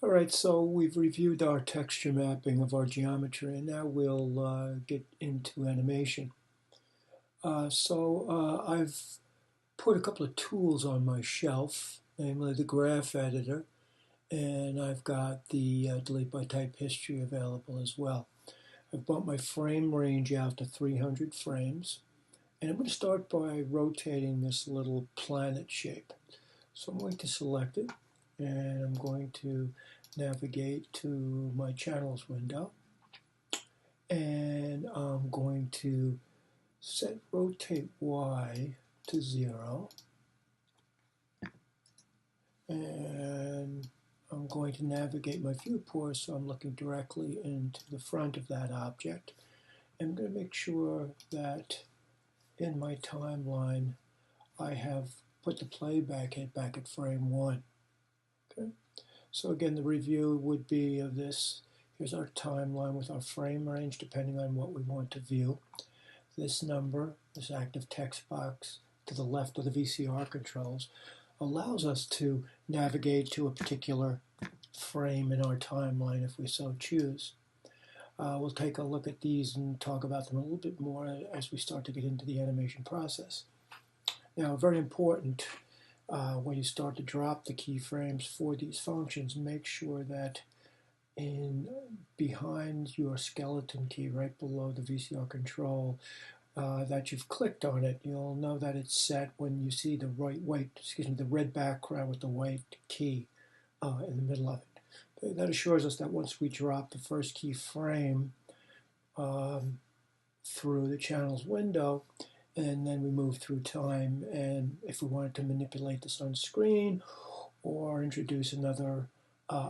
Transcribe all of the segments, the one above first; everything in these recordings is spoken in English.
All right, so we've reviewed our texture mapping of our geometry, and now we'll get into animation. I've put a couple of tools on my shelf, namely the graph editor, and I've got the delete by type history available as well. I've brought my frame range out to 300 frames, and I'm going to start by rotating this little planet shape. So I'm going to select it, and I'm going to navigate to my channels window, and I'm going to set rotate Y to 0, and I'm going to navigate my viewport so I'm looking directly into the front of that object. I'm going to make sure that in my timeline I have put the playback head back at frame 1. Okay. So again, the review would be of this. Here's our timeline with our frame range depending on what we want to view. This number, this active text box to the left of the VCR controls, allows us to navigate to a particular frame in our timeline if we so choose. We'll take a look at these and talk about them a little bit more as we start to get into the animation process. Now, very important, when you start to drop the keyframes for these functions, make sure that behind your skeleton key, right below the VCR control, that you've clicked on it. You'll know that it's set when you see the the red background with the white key in the middle of it. That assures us that once we drop the first keyframe through the channels window, and then we move through time, and if we wanted to manipulate this on screen or introduce another,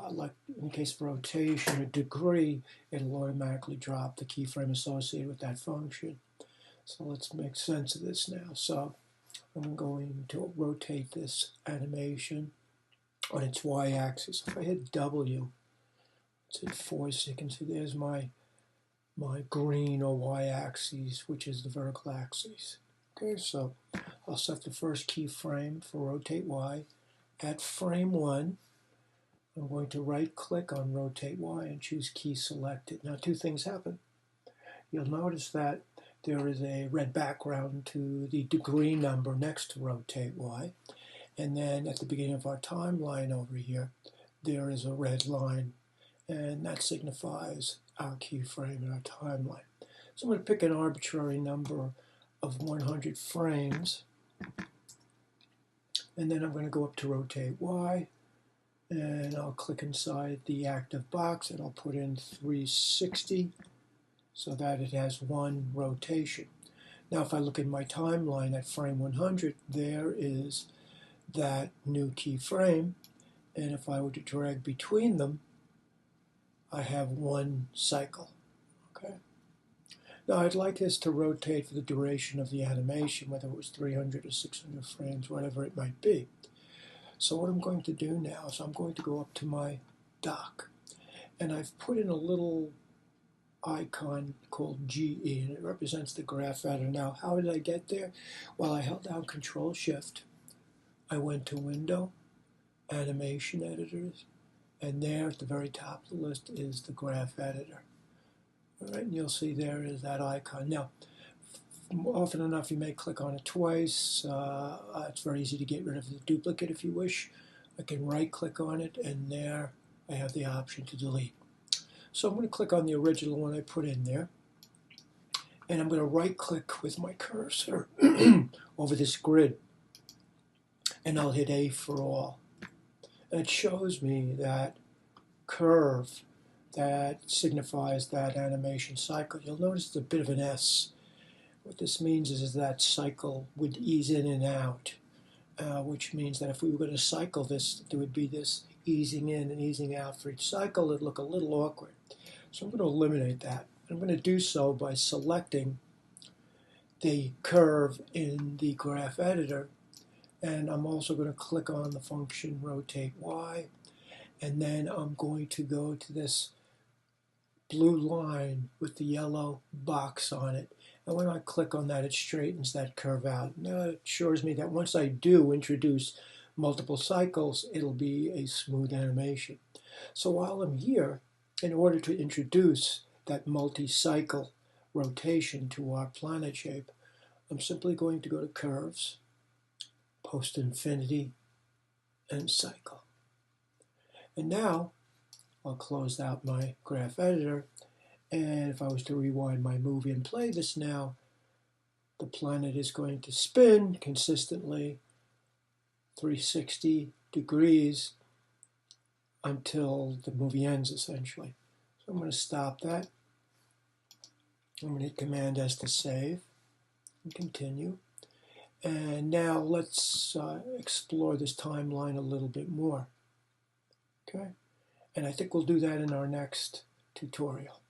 like in case of rotation, a degree, it'll automatically drop the keyframe associated with that function. So let's make sense of this now. So I'm going to rotate this animation on its y-axis. If I hit W, let's hit 4 so you can see there's my green or y-axis, which is the vertical axis. Okay, so I'll set the first keyframe for rotate Y at frame 1. I'm going to right-click on rotate Y and choose key selected. Now, two things happen. You'll notice that there is a red background to the degree number next to rotate Y. And then at the beginning of our timeline over here, there is a red line, and that signifies our keyframe in our timeline. So I'm going to pick an arbitrary number of 100 frames, and then I'm going to go up to rotate Y, and I'll click inside the active box, and I'll put in 360 so that it has one rotation. Now if I look at my timeline at frame 100, there is that new keyframe, and if I were to drag between them, I have one cycle. Okay. Now I'd like this to rotate for the duration of the animation, whether it was 300 or 600 frames, whatever it might be. So what I'm going to do now is I'm going to go up to my dock, and I've put in a little icon called GE, and it represents the graph editor. Now, how did I get there? Well, I held down Control-Shift. I went to Window, Animation Editors, and there at the very top of the list is the graph editor. All right, and you'll see there is that icon. Now, often enough, you may click on it twice. It's very easy to get rid of the duplicate if you wish. I can right-click on it, and there I have the option to delete. So I'm going to click on the original one I put in there, and I'm going to right-click with my cursor over this grid, and I'll hit A for all. And it shows me that curve that signifies that animation cycle. You'll notice it's a bit of an S. What this means is that cycle would ease in and out, which means that if we were going to cycle this, there would be this easing in and easing out for each cycle. It'd look a little awkward. So I'm going to eliminate that. I'm going to do so by selecting the curve in the graph editor, and I'm also going to click on the function rotate Y, and then I'm going to go to this blue line with the yellow box on it. And when I click on that, it straightens that curve out. Now it assures me that once I do introduce multiple cycles, it'll be a smooth animation. So while I'm here, in order to introduce that multi-cycle rotation to our planet shape, I'm simply going to go to Curves, Post Infinity, and Cycle. And now I'll close out my graph editor, and if I was to rewind my movie and play this now, the planet is going to spin consistently 360 degrees until the movie ends, essentially. So I'm going to stop that. I'm going to hit Command S to save and continue. And now let's explore this timeline a little bit more. Okay? And I think we'll do that in our next tutorial.